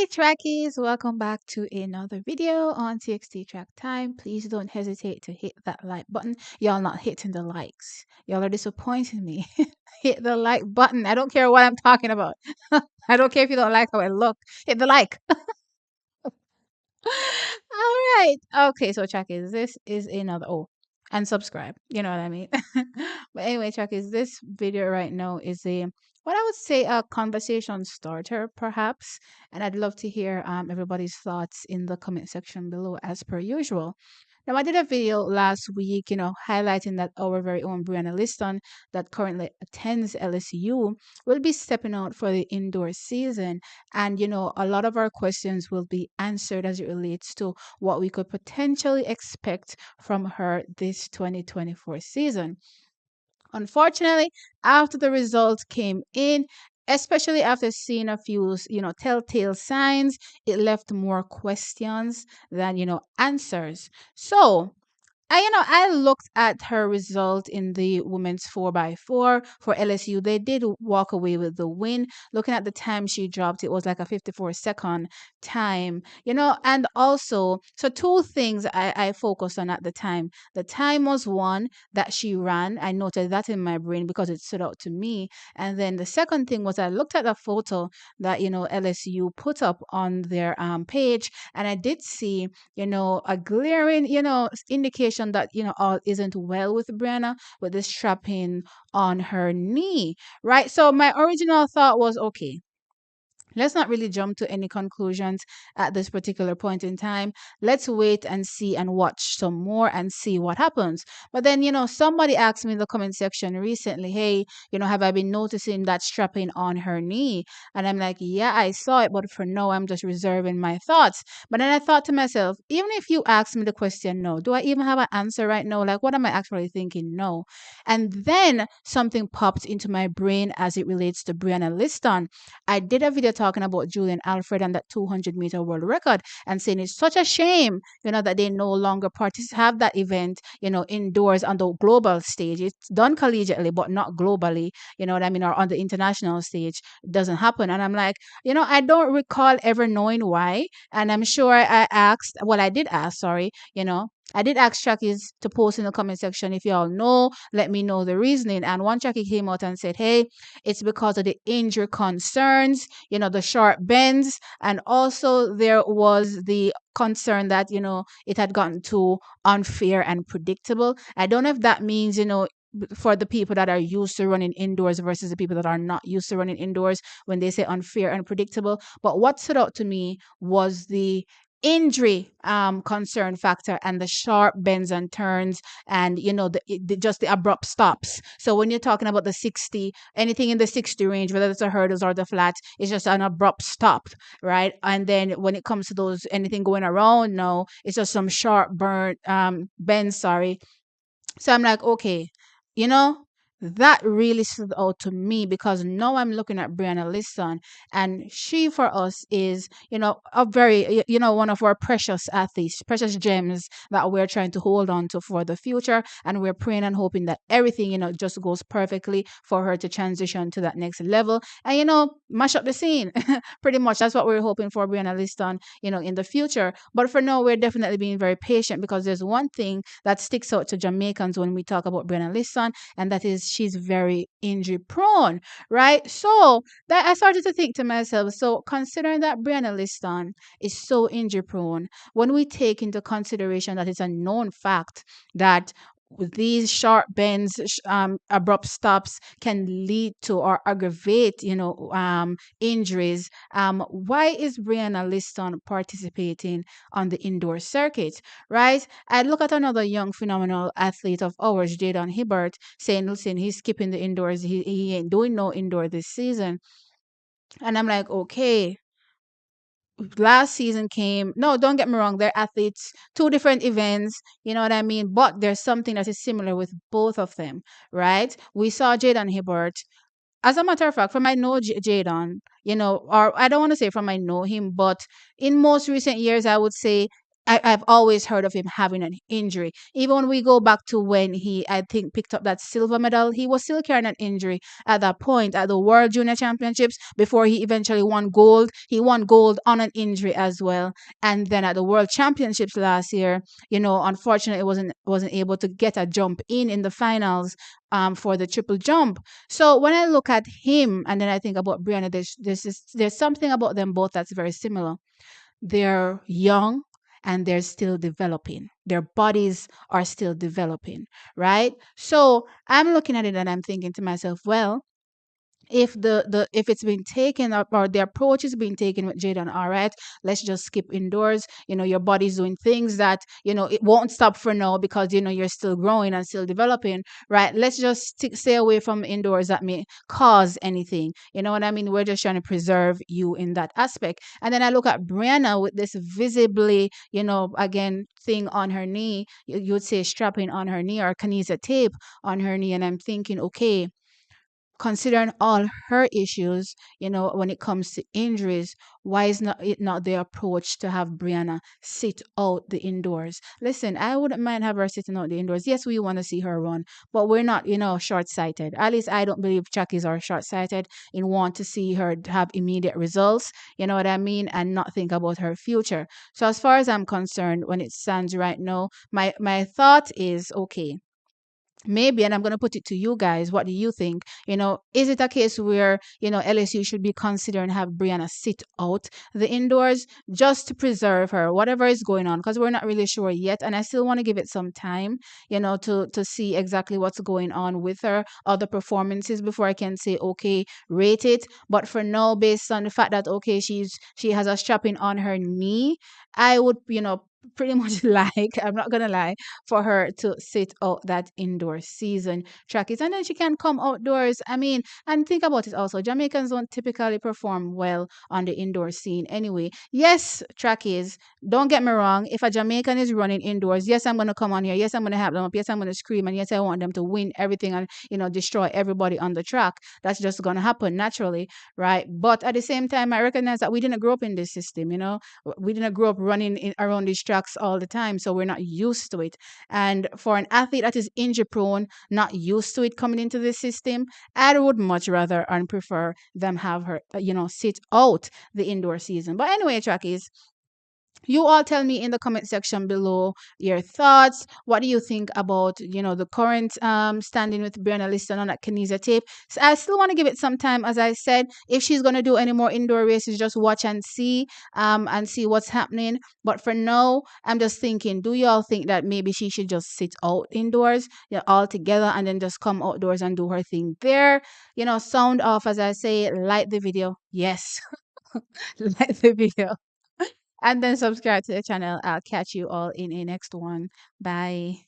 Hey trackies, welcome back to another video on TXT Track Time. Please don't hesitate to hit that like button. Y'all not hitting the likes. Y'all are disappointing me. Hit the like button. I don't care what I'm talking about. I don't care if you don't like how I look. Hit the like. All right. Okay, so trackies, this is another and subscribe. You know what I mean? But anyway, trackies, this video right now is a what I would say a conversation starter, perhaps. And I'd love to hear everybody's thoughts in the comment section below, as per usual. Now, I did a video last week, highlighting that our very own Brianna Lyston, that currently attends LSU, will be stepping out for the indoor season. And, a lot of our questions will be answered as it relates to what we could potentially expect from her this 2024 season. Unfortunately, after the results came in, especially after seeing a few, telltale signs, it left more questions than, answers. So, I looked at her result in the women's 4x4 for LSU. They did walk away with the win. Looking at the time she dropped, it was like a 54-second time, and also, so two things I focused on at the time. The time was one that she ran. I noted that in my brain because it stood out to me. And then the second thing was I looked at the photo that, LSU put up on their page, and I did see a glaring, indication that, all isn't well with Brianna with this strapping on her knee, right? So my original thought was, okay, let's not really jump to any conclusions at this particular point in time. Let's wait and see and watch some more and see what happens. But then, somebody asked me in the comment section recently, hey, have I been noticing that strapping on her knee? And I'm like, yeah, I saw it, but for now, I'm just reserving my thoughts. But then I thought to myself, even if you ask me the question, no, do I even have an answer right now? Like, what am I actually thinking? No. And then something popped into my brain as it relates to Brianna Liston. I did a video talking about Julian Alfred and that 200-meter world record and saying it's such a shame, that they no longer have that event, indoors on the global stage. It's done collegiately, but not globally, you know what I mean, or on the international stage. It doesn't happen. And I'm like, I don't recall ever knowing why. And I'm sure I did ask, sorry, I did ask Shakis to post in the comment section if y'all know, let me know the reasoning. And one Shaki came out and said, hey, it's because of the injury concerns, the sharp bends. And also there was the concern that, it had gotten too unfair and predictable. I don't know if that means, for the people that are used to running indoors versus the people that are not used to running indoors when they say unfair and predictable. But what stood out to me was the injury concern factor and the sharp bends and turns and just the abrupt stops. So when you're talking about the 60, anything in the 60 range, whether it's the hurdles or the flats, it's just an abrupt stop, right? And then when it comes to those anything going around, no, it's just some sharp bends, sorry. So I'm like, okay, you know, that really stood out to me because now I'm looking at Brianna Lyston, and she for us is, a very, one of our precious athletes, precious gems that we're trying to hold on to for the future. And we're praying and hoping that everything, just goes perfectly for her to transition to that next level and, mash up the scene. Pretty much that's what we're hoping for Brianna Lyston, in the future. But for now, we're definitely being very patient because there's one thing that sticks out to Jamaicans when we talk about Brianna Lyston, and that is she's very injury prone, right? So that I started to think to myself, so considering that Brianna Lyston is so injury prone, when we take into consideration that it's a known fact that these sharp bends, abrupt stops can lead to or aggravate, injuries. Why is Brianna Lyston participating on the indoor circuit, right? I look at another young phenomenal athlete of ours, Jayden Hibert, saying, listen, he's skipping the indoors. He ain't doing no indoor this season. And I'm like, okay, last season came. No, don't get me wrong. They're athletes, two different events. You know what I mean? But there's something that is similar with both of them, right? We saw Jayden Hibert. As a matter of fact, from I know Jayden, or I don't want to say from I know him, but in most recent years, I would say I've always heard of him having an injury. Even when we go back to when he, I think, picked up that silver medal, he was still carrying an injury at that point at the World Junior Championships before he eventually won gold. He won gold on an injury as well. And then at the World Championships last year, unfortunately, wasn't able to get a jump in the finals for the triple jump. So when I look at him and then I think about Brianna, there's something about them both that's very similar. They're young and they're still developing. Their bodies are still developing, right? So I'm looking at it and I'm thinking to myself, well, if it's been taken up or the approach is being taken with Jayden, all right, let's just skip indoors. Your body's doing things that it won't stop for now because you're still growing and still developing, right? Let's just stay away from indoors that may cause anything. You know what I mean? We're just trying to preserve you in that aspect. And then I look at Brianna with this visibly, again, thing on her knee. You would say strapping on her knee or kinesia tape on her knee, and I'm thinking, okay, considering all her issues, when it comes to injuries, why is not it not the approach to have Brianna sit out the indoors? Listen, I wouldn't mind have her sitting out the indoors. Yes, we want to see her run, but we're not, short sighted. At least I don't believe Chuckies are short sighted in want to see her have immediate results. You know what I mean, and not think about her future. So as far as I'm concerned, when it stands right now, my thought is okay, maybe, and I'm going to put it to you guys, what do you think? Is it a case where LSU should be considering have Brianna sit out the indoors just to preserve her, whatever is going on, because we're not really sure yet, and I still want to give it some time, to see exactly what's going on with her other performances before I can say okay, rate it. But for now, based on the fact that okay, she has a strapping on her knee, I would pretty much like, I'm not gonna lie, for her to sit out that indoor season, track it, and then she can come outdoors. I mean, and think about it also, Jamaicans don't typically perform well on the indoor scene anyway. Yes, trackies, don't get me wrong, if a Jamaican is running indoors, yes, I'm gonna come on here, yes, I'm gonna have them up, yes, I'm gonna scream, and yes, I want them to win everything and destroy everybody on the track. That's just gonna happen naturally, right? But at the same time, I recognize that we didn't grow up in this system. We didn't grow up running around these tracks all the time, so we're not used to it. And for an athlete that is injury prone, not used to it coming into the system, I would much rather and prefer them have her, sit out the indoor season. But anyway, trackies, you all tell me in the comment section below your thoughts. What do you think about the current standing with Brianna Lyston on that kinesia tape? So I still want to give it some time. As I said, if she's going to do any more indoor races, just watch and see what's happening. But for now, I'm just thinking, do you all think that maybe she should just sit out indoors, all together, and then just come outdoors and do her thing there? Sound off, as I say, like the video. Yes. Like the video and then subscribe to the channel. I'll catch you all in a next one. Bye.